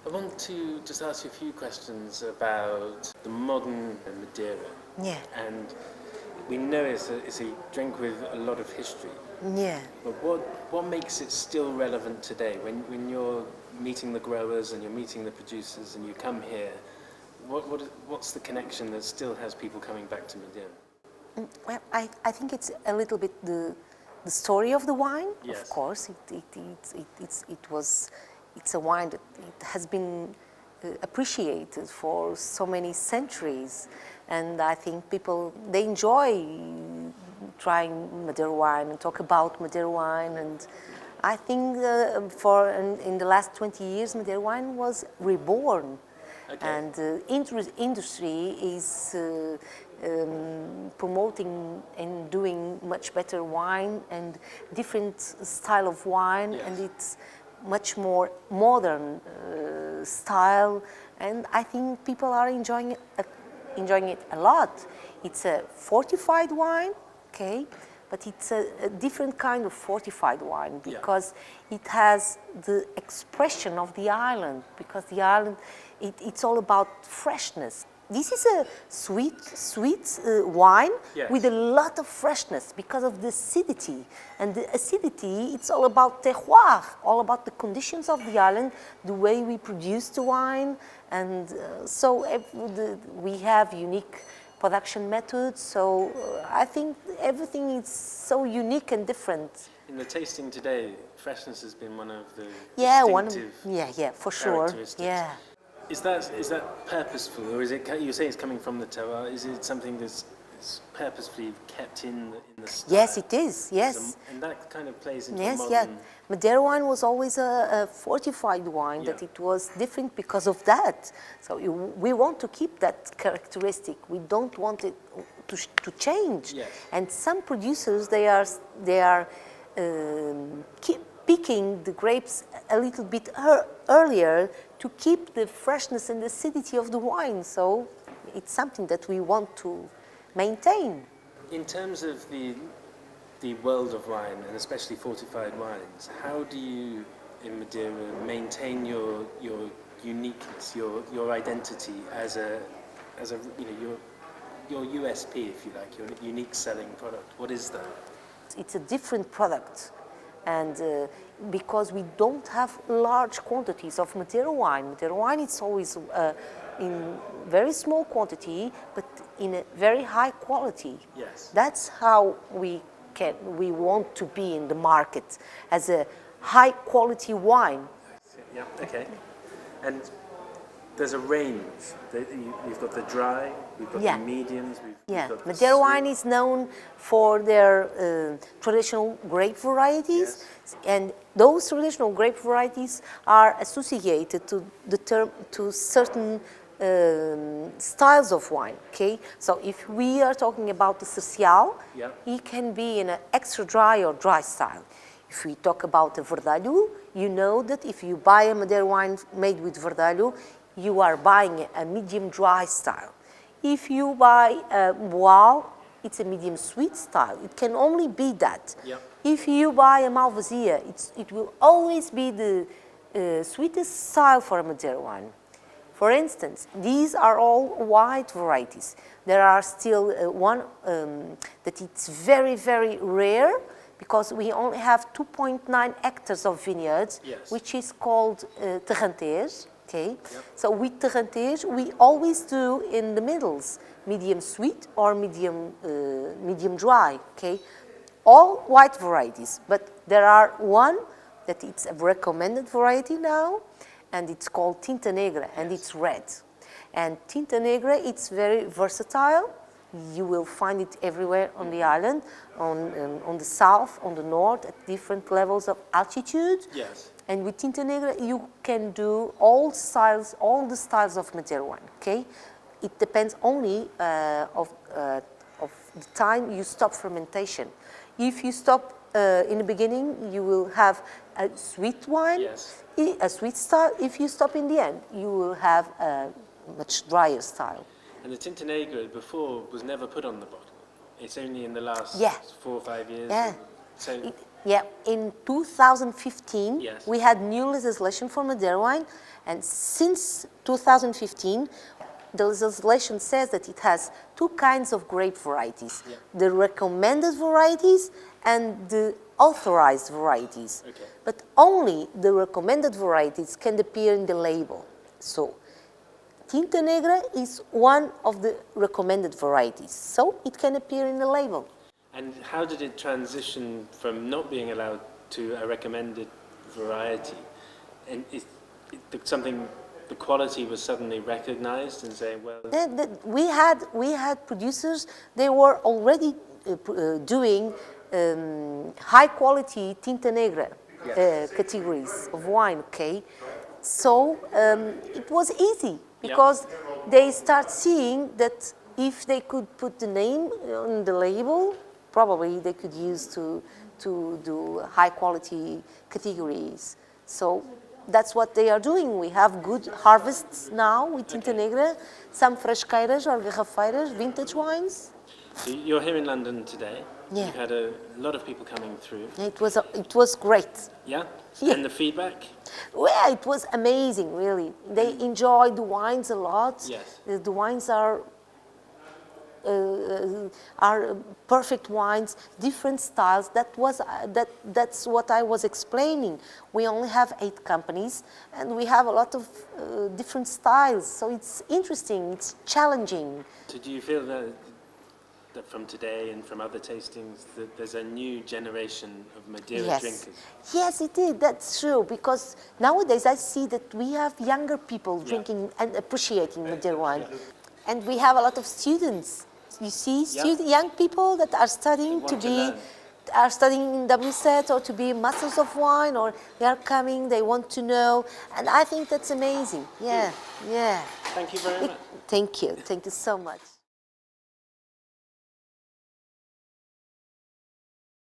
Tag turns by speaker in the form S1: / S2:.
S1: I want to just ask you a few questions about the modern Madeira.
S2: Yeah,
S1: And we know it's a drink with a lot of history.
S2: yeah.
S1: But what makes it still relevant today? When you're meeting the growers and you're meeting the producers and you come here, what's the connection that still has people coming back to Madeira?
S2: Well, I think it's a little bit the story of the wine.
S1: Yes.
S2: Of course, it's a wine that it has been appreciated for so many centuries, and I think people they enjoy trying Madeira wine and talk about Madeira wine. And I think in the last 20 years, Madeira wine was reborn.
S1: Okay.
S2: And the industry is promoting and doing much better wine and different style of wine,
S1: Yes.
S2: and it's much more modern style, and I think people are enjoying it a lot. It's a fortified wine, okay, but it's a different kind of fortified wine because it has the expression of the island, because the island, it's all about freshness. This is a sweet wine with a lot of freshness because of the acidity. And the acidity, it's all about terroir, all about the conditions of the island, the way we produce the wine. And we have unique production methods. So I think everything is so unique and different.
S1: In the tasting today, freshness has been one of the
S2: distinctive
S1: for
S2: sure. Yeah.
S1: Is that purposeful, or is it? You say it's coming from the terroir. Is it something that's purposefully kept in the style?
S2: Yes, it is. Yes.
S1: And that kind of plays into
S2: Yes,
S1: modern.
S2: yeah. Madeira wine was always a fortified wine, that it was different because of that. So we want to keep that characteristic. We don't want it to change.
S1: Yes.
S2: And some producers, they are keep picking the grapes a little bit earlier to keep the freshness and acidity of the wine. So it's something that we want to maintain.
S1: In terms of the world of wine, and especially fortified wines, how do you, in Madeira, maintain your uniqueness, your identity as a your USP, if you like, your unique selling product? What is that?
S2: It's a different product, and because we don't have large quantities of Madeira wine. Madeira wine is always in very small quantity, but in a very high quality.
S1: Yes.
S2: That's how we want to be in the market, as a high quality wine.
S1: Yeah. Okay. And there's a range. You've got the dry, we've got the mediums. We've got the
S2: Madeira wine is known for their traditional grape varieties, and those traditional grape varieties are associated to certain styles of wine. Okay, so if we are talking about the social, it can be in an extra dry or dry style. If we talk about the verdalho, you know that if you buy a Madeira wine made with verdalho, you are buying a medium dry style. If you buy a boal, it's a medium sweet style. It can only be that.
S1: Yep.
S2: If you buy a malvasia, it will always be the sweetest style for a Madeira wine. For instance, these are all white varieties. There are still one that it's very, very rare, because we only have 2.9 hectares of vineyards, which is called Terrantez. Okay, so with Terrantez, we always do in the middles, medium sweet or medium dry. Okay, all white varieties, but there are one that it's a recommended variety now, and it's called Tinta Negra, and it's red. And Tinta Negra, it's very versatile. You will find it everywhere on the island, on the south, on the north, at different levels of altitude.
S1: Yes.
S2: And with Tinta Negra, you can do all the styles of Madeira wine. Okay, it depends only of the time you stop fermentation. If you stop in the beginning, you will have a sweet wine, a sweet style. If you stop in the end, you will have a much drier style.
S1: And the Tinta Negra before was never put on the bottle. It's only in the last 4 or 5 years.
S2: Yeah.
S1: So
S2: Yeah, in 2015,
S1: Yes.
S2: we had new legislation for Madeira wine, and since 2015, the legislation says that it has two kinds of grape varieties,
S1: Yeah.
S2: the recommended varieties and the authorized varieties.
S1: Okay.
S2: But only the recommended varieties can appear in the label. So, Tinta Negra is one of the recommended varieties, so it can appear in the label.
S1: And how did it transition from not being allowed to a recommended variety? And something, the quality was suddenly recognized and saying, well...
S2: We had producers, they were already doing high quality Tinta Negra categories of wine, okay? So it was easy because they start seeing that if they could put the name on the label, probably they could use to do high quality categories. So that's what they are doing. We have good harvests now with Tinta Negra, some fresqueiras or garrafeiras, vintage wines.
S1: So you're here in London today.
S2: Yeah.
S1: You've had a lot of people coming through.
S2: It was great.
S1: Yeah?
S2: Yeah.
S1: And the feedback?
S2: Well, it was amazing, really. They enjoyed the wines a lot.
S1: Yes.
S2: The wines are perfect wines, different styles. That's what I was explaining. We only have 8 companies, and we have a lot of different styles. So it's interesting. It's challenging.
S1: So do you feel that from today and from other tastings that there's a new generation of Madeira drinkers?
S2: Yes, it is. That's true. Because nowadays I see that we have younger people drinking and appreciating Madeira wine, and we have a lot of students. You see, young people that are studying are studying in WSET or to be masters of wine, or they are coming, they want to know, and I think that's amazing. Yeah, yeah.
S1: Thank you very much.
S2: Thank you so much.